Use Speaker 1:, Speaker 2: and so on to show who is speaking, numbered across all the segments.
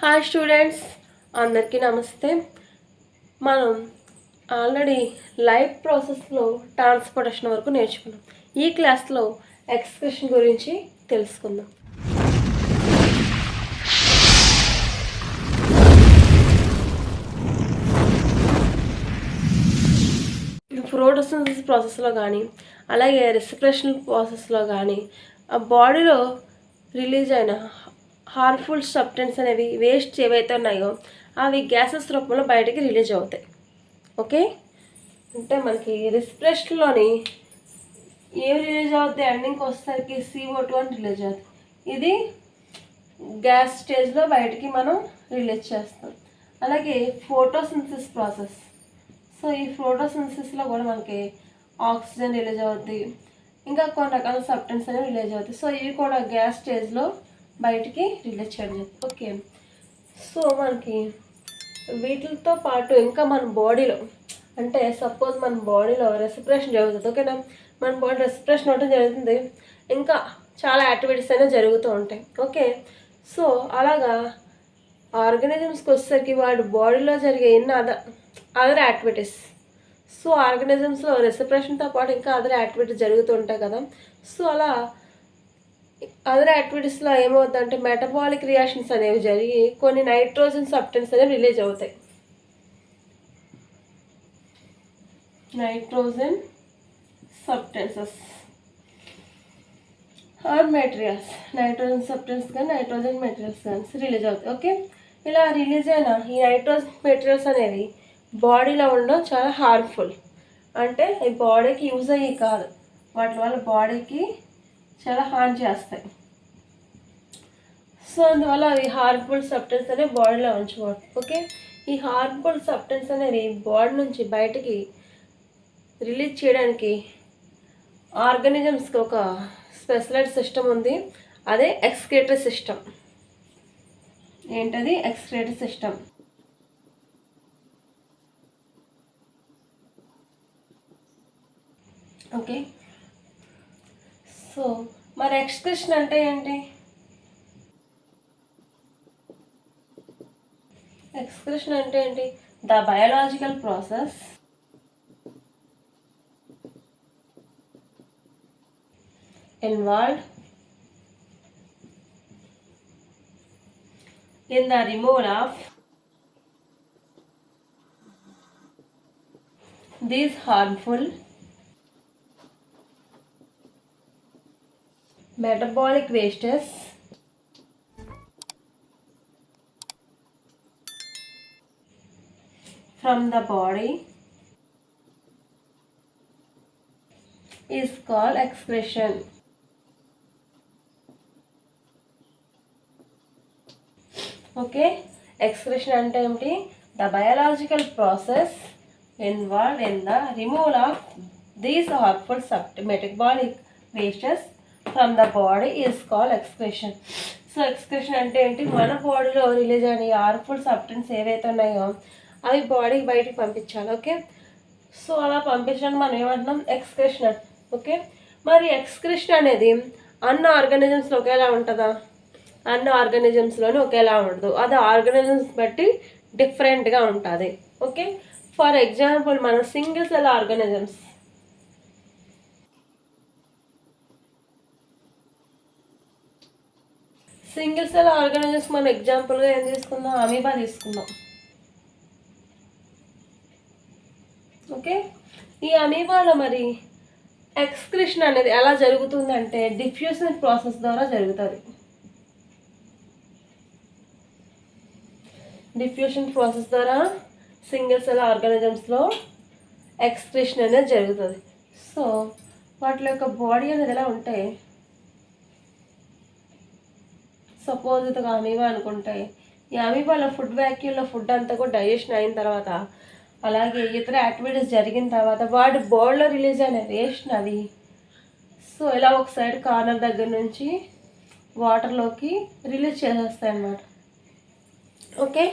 Speaker 1: Hi students, అందరికీ నమస్తే. మనం ఆల్రెడీ లైఫ్ ప్రాసెస్లో ట్రాన్స్పోర్టేషన్ వరకు నేర్చుకున్నాం. ఈ క్లాస్లో ఎక్స్క్రిషన్ గురించి తెలుసుకుందాం. ఫోటోసింథసిస్ ప్రాసెస్లో కానీ అలాగే రెస్పిరేషన్ ప్రాసెస్లో కానీ ఆ బాడీలో రిలీజ్ అయిన హార్మ్ఫుల్ సబ్స్టెన్స్ అనేవి వేస్ట్ ఏవైతే ఉన్నాయో అవి గ్యాసెస్ రూపంలో బయటికి రిలీజ్ అవుతాయి. ఓకే, అంటే మనకి రెస్పిరేషన్లోని ఏమి రిలీజ్ అవుతాయి? ఎండింగ్కి వచ్చేసరికి CO2 అని రిలీజ్ అవుతుంది. ఇది గ్యాస్ స్టేజ్లో బయటికి మనం రిలీజ్ చేస్తాం. అలాగే ఫోటోసింథసిస్ ప్రాసెస్. సో ఈ ఫోటోసింథసిస్లో కూడా మనకి ఆక్సిజన్ రిలీజ్ అవుతుంది, ఇంకా కొన్ని రకాల సబ్స్టెన్స్ అనేవి రిలీజ్ అవుతాయి. సో ఇవి కూడా గ్యాస్ స్టేజ్లో బయటికి రిలీజ్ చేయడం. ఓకే, సో మనకి వీటితో పాటు ఇంకా మన బాడీలో అంటే సపోజ్ మన బాడీలో రెస్పిరేషన్ జరుగుతుంది. ఓకేనా, మన బాడీ రెస్పిరేషన్ అవడం జరుగుతుంది, ఇంకా చాలా యాక్టివిటీస్ అనేవి జరుగుతూ ఉంటాయి. ఓకే, సో అలాగా ఆర్గానిజమ్స్కి వచ్చేసరికి వాడి బాడీలో జరిగే ఎన్ని అదర్ యాక్టివిటీస్. సో ఆర్గానిజమ్స్లో రెస్పిరేషన్తో పాటు ఇంకా అదర్ యాక్టివిటీస్ జరుగుతూ ఉంటాయి కదా. సో అలా అదర్ యాక్టివిటీస్లో ఏమవుతుందంటే మెటబాలిక్ రియాక్షన్స్ అనేవి జరిగి కొన్ని నైట్రోజన్ సబ్స్టెన్స్ అనేవి రిలీజ్ అవుతాయి. Nitrogen substances or materials, nitrogen substance కానీ నైట్రోజన్ మెటీరియల్స్ కానీ రిలీజ్ అవుతాయి. ఓకే, ఇలా రిలీజ్ అయిన ఈ నైట్రోజన్ మెటీరియల్స్ అనేవి బాడీలో ఉండడం చాలా హార్మ్ఫుల్. అంటే ఈ బాడీకి యూజ్ అయ్యి కాదు, వాటి వల్ల బాడీకి చాలా హార్మ్ చేస్తాయి. సో అందువల్ల అవి హార్మ్ఫుల్ సబ్స్టెన్స్ అనేవి బాడీలో ఉంచుకోవడం. ఓకే, ఈ హార్మ్ఫుల్ సబ్స్టెన్స్ అనేవి బాడీ నుంచి బయటికి రిలీజ్ చేయడానికి ఆర్గానిజమ్స్కి ఒక స్పెషలైజ్డ్ సిస్టమ్ ఉంది. అదే ఎక్స్క్రీటరీ సిస్టమ్. ఏంటది? Excretory system. ఓకే, సో మరి ఎక్స్క్రిషన్ అంటే ఏంటి? ఎక్స్క్రిషన్ అంటే ఏంటి? The biological process involved in the removal of these harmful metabolic wastes from the body is called excretion. Okay, excretion అంటే ఏమిటి? The biological process involved in the removal of these harmful metabolic wastes from the body is called excretion. So excretion అంటే ఏంటి? మన బాడీలో release అయిన harmful substance ఏవైతే ఉన్నాయో అవి బాడీకి బయటికి పంపించాలి. ఓకే, సో అలా పంపించడానికి మనం ఏమంటున్నాం? ఎక్స్క్రిషన్. ఓకే, మరి ఎక్స్క్రిషన్ అనేది అన్న ఆర్గానిజమ్స్లో ఒకేలా ఉంటుందా? అన్ని ఆర్గానిజమ్స్లోనే ఒకేలా ఉండదు, అది ఆర్గానిజమ్స్ బట్టి డిఫరెంట్గా ఉంటుంది. ఓకే, ఫర్ ఎగ్జాంపుల్ మన సింగిల్ సెల్ ఆర్గానిజమ్స్, మన ఎగ్జాంపుల్గా ఏం తీసుకుందాం? అమీబా తీసుకుందాం. ఓకే, ఈ అమీబాలో మరి ఎక్స్క్రిషన్ అనేది ఎలా జరుగుతుందంటే డిఫ్యూజన్ ప్రాసెస్ ద్వారా జరుగుతుంది. డిఫ్యూషన్ ప్రాసెస్ ద్వారా సింగిల్ సెల్ ఆర్గానిజమ్స్లో ఎక్స్క్రిషన్ అనేది జరుగుతుంది. సో వాటి యొక్క బాడీ అనేది ఎలా ఉంటే, సపోజ్ ఇది ఒక అమీబా అనుకుంటే, ఈ అమీబాలో ఫుడ్ వ్యాక్యూల్లో ఫుడ్ అంతా కూడా డైజెషన్ అయిన తర్వాత అలాగే ఇతర యాక్టివిటీస్ జరిగిన తర్వాత వాటి బాడీలో రిలీజ్ అయిన వేస్ట్ అవి సో ఇలా ఒక సైడ్ కార్నర్ దగ్గర నుంచి వాటర్లోకి రిలీజ్ చేసేస్తాయి అన్నమాట. Okay,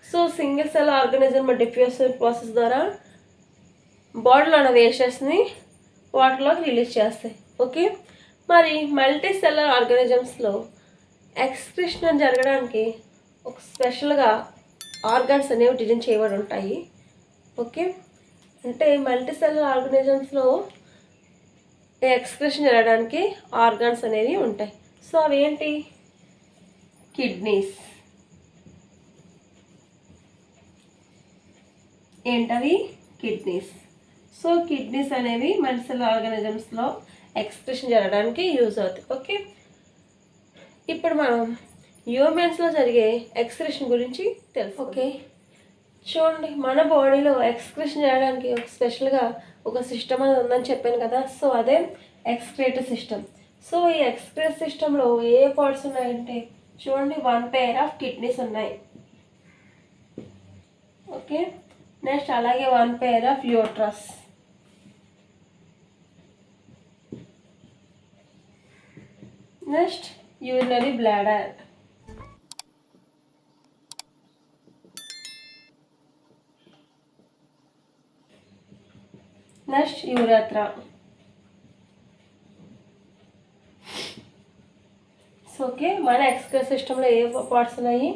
Speaker 1: so single cell organism diffusion process ద్వారా బాడీలో ఉన్న వేస్టెస్ని వాటర్లోకి రిలీజ్ చేస్తాయి. ఓకే, మరి మల్టీ సెల్లర్ ఆర్గానిజమ్స్లో ఎక్స్క్రిషన్ జరగడానికి ఒక స్పెషల్గా ఆర్గాన్స్ అనేవి డిజైన్ చేయబడి ఉంటాయి. ఓకే, అంటే మల్టీసెల్ ఆర్గానిజమ్స్లో ఎక్స్క్రెషన్ జరగడానికి ఆర్గాన్స్ అనేవి ఉంటాయి. సో అవి ఏంటి? కిడ్నీస్. ఏంటవి? కిడ్నీస్. సో కిడ్నీస్ అనేవి మల్టీసెల్ ఆర్గానిజమ్స్లో ఎక్స్క్రెషన్ జరగడానికి యూజ్ అవుతాయి. ఓకే, ఇప్పుడు మనం హ్యూమన్స్లో జరిగే ఎక్స్క్రెషన్ గురించి తెలుసు. ఓకే, చూడండి, మన బాడీలో ఎక్స్క్రెషన్ చేయడానికి ఒక స్పెషల్గా ఒక సిస్టమ్ అనేది ఉందని చెప్పాను కదా. సో అదే ఎక్స్క్రేటివ్ సిస్టమ్. సో ఈ ఎక్స్క్రేటివ్ సిస్టంలో ఏ పార్ట్స్ ఉన్నాయంటే చూడండి, 1 pair ఆఫ్ కిడ్నీస్ ఉన్నాయి. ఓకే, నెక్స్ట్ అలాగే 1 pair of uterus. Next urinary bladder. Next urethra. So okay, మన ఎక్స్క్రెటివ్ సిస్టంలో ఏ పార్ట్స్ ఉన్నాయి?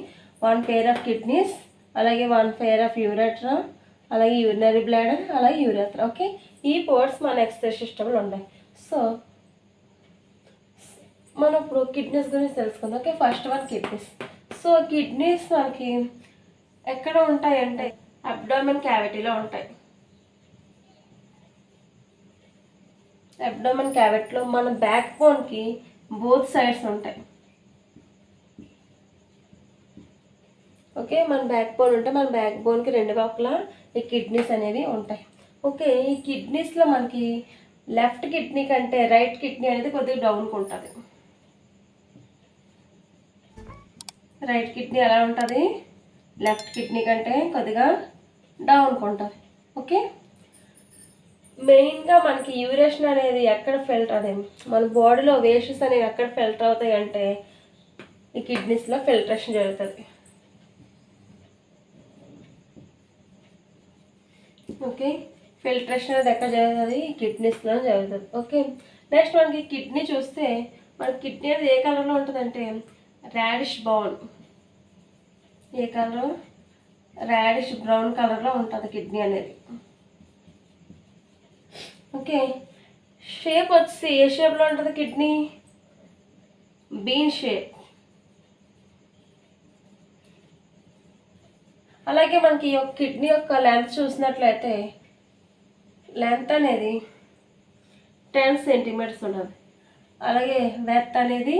Speaker 1: 1 pair ఆఫ్ కిడ్నీస్, అలాగే 1 pair ఆఫ్ యూరేట్రా, అలాగే యూరినరీ బ్లాడర్, అలాగే యూరేత్రా. ఓకే, ఈ పార్ట్స్ మన ఎక్స్క్రెటివ్ సిస్టంలో ఉన్నాయి. సో మనం ఇప్పుడు కిడ్నీస్ గురించి తెలుసుకుందాం. Okay, first one kidneys. So kidneys మనకి ఎక్కడ ఉంటాయి అంటే అబ్డామిన్ క్యావిటీలో ఉంటాయి. అబ్డామిన్ క్యావిటీలో మన బ్యాక్ బోన్కి బోత్ సైడ్స్ ఉంటాయి. ఓకే, మన బ్యాక్ బోన్ ఉంటే మన బ్యాక్ బోన్కి 2 పక్కల ఈ కిడ్నీస్ అనేవి ఉంటాయి. ఓకే, ఈ కిడ్నీస్లో మనకి లెఫ్ట్ కిడ్నీ కంటే రైట్ కిడ్నీ అనేది కొద్దిగా డౌన్కి ఉంటుంది. రైట్ కిడ్నీ ఎలా ఉంటుంది? లెఫ్ట్ కిడ్నీ కంటే కొద్దిగా డౌన్కి ఉంటుంది. ఓకే, మెయిన్గా మనకి యూరేషన్ అనేది ఎక్కడ ఫిల్టర్ అదే మన బాడీలో వేస్టెస్ అనేవి ఎక్కడ ఫిల్టర్ అవుతాయి అంటే ఈ కిడ్నీస్లో ఫిల్టరేషన్ జరుగుతుంది. ఓకే, ఫిల్టరేషన్ అనేది ఎక్కడ జరుగుతుంది? ఈ కిడ్నీస్లో జరుగుతుంది. ఓకే, నెక్స్ట్ మనకి కిడ్నీ చూస్తే మన కిడ్నీ అనేది ఏ కలర్లో ఉంటుందంటే రాడిష్ బ్రౌన్. ఏ కలర్? రాడిష్ బ్రౌన్ కలర్లో ఉంటుంది కిడ్నీ అనేది. ఓకే, షేప్ వచ్చి ఏ షేప్లో ఉంటుంది కిడ్నీ? Been shape. అలాగే మనకి ఈ కిడ్నీ యొక్క లెంత్ చూసినట్లయితే లెంత్ అనేది 10 centimeters ఉంటుంది. అలాగే వెత్ అనేది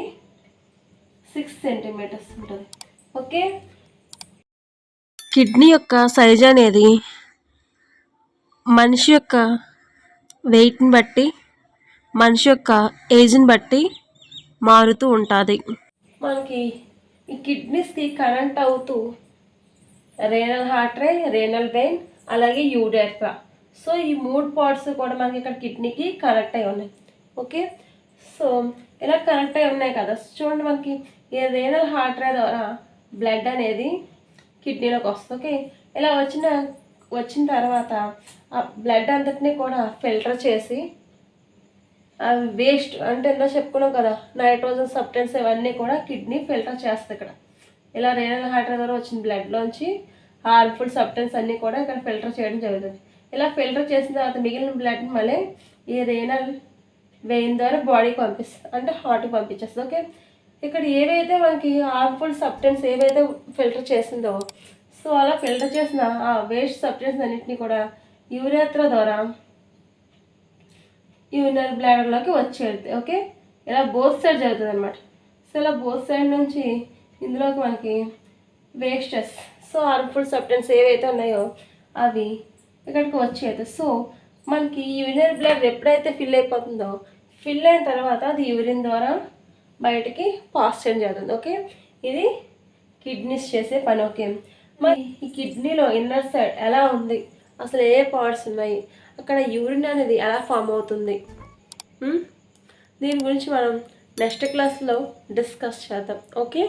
Speaker 1: 6 centimeters ఉంటుంది. ఓకే, కిడ్నీ యొక్క సైజ్ అనేది మనిషి యొక్క వెయిట్ని బట్టి, మనిషి యొక్క ఏజ్ని బట్టి మారుతూ ఉంటుంది. మనకి ఈ కిడ్నీస్కి కనెక్ట్ అవుతూ రేనల్ ఆర్టరీ, రేనల్ వెయిన్, అలాగే యూరేత్రా. సో ఈ 3 పార్ట్స్ కూడా మనకి ఇక్కడ కిడ్నీకి కనెక్ట్ అయి ఉన్నాయి. ఓకే, సో ఇలా కనెక్ట్ అయి ఉన్నాయి కదా. చూడండి, మనకి ఈ రేనల్ ఆర్టరీ ద్వారా బ్లడ్ అనేది కిడ్నీలోకి వస్తుంది. ఓకే, ఇలా వచ్చిన తర్వాత ఆ బ్లడ్ అంతటినీ కూడా ఫిల్టర్ చేసి వేస్ట్ అంటే ఎంత చెప్పుకున్నాం కదా, నైట్రోజన్ సబ్స్టెన్స్ ఇవన్నీ కూడా కిడ్నీ ఫిల్టర్ చేస్తుంది. ఇక్కడ ఇలా రేనల్ ఆర్టరీ ద్వారా వచ్చిన బ్లడ్లోంచి హార్మ్ఫుల్ సబ్స్టెన్స్ అన్నీ కూడా ఇక్కడ ఫిల్టర్ చేయడం జరుగుతుంది. ఇలా ఫిల్టర్ చేసిన తర్వాత మిగిలిన బ్లడ్ని మళ్ళీ ఈ రేనల్ వెయిన్ ద్వారా బాడీకి పంపిస్తుంది, అంటే హార్ట్కి పంపించేస్తుంది. ఓకే, ఇక్కడ ఏవైతే మనకి హార్మ్ఫుల్ సబ్స్టెన్స్ ఏవైతే ఫిల్టర్ చేసిందో సో అలా ఫిల్టర్ చేసిన ఆ వేస్ట్ సబ్స్టెన్స్ అన్నింటినీ కూడా యూరేత్రా ద్వారా యూరినరీ బ్లాడర్లోకి వచ్చేది. ఓకే, ఇలా బోత్ సైడ్ జరుగుతుంది అనమాట. సో ఇలా బోత్ సైడ్ నుంచి ఇందులోకి మనకి వేస్టెస్, సో హార్మ్ఫుల్ సబ్స్టెన్స్ ఏవైతే ఉన్నాయో అవి ఇక్కడికి వచ్చేది. సో మనకి యూరినరీ బ్లాడర్ ఎప్పుడైతే ఫిల్ అయిపోతుందో, ఫిల్ అయిన తర్వాత అది యూరిన్ ద్వారా బయటికి పాస్ చేయడం జరుగుతుంది. ఓకే, ఇది కిడ్నీస్ చేసే పని. ఓకే, మరి ఈ కిడ్నీలో ఇన్నర్ సైడ్ ఎలా ఉంది, అసలు ఏ పార్ట్స్ ఉన్నాయి, అక్కడ యూరిన్ అనేది ఎలా ఫామ్ అవుతుంది, దీని గురించి మనం నెక్స్ట్ క్లాస్లో డిస్కస్ చేద్దాం. ఓకే.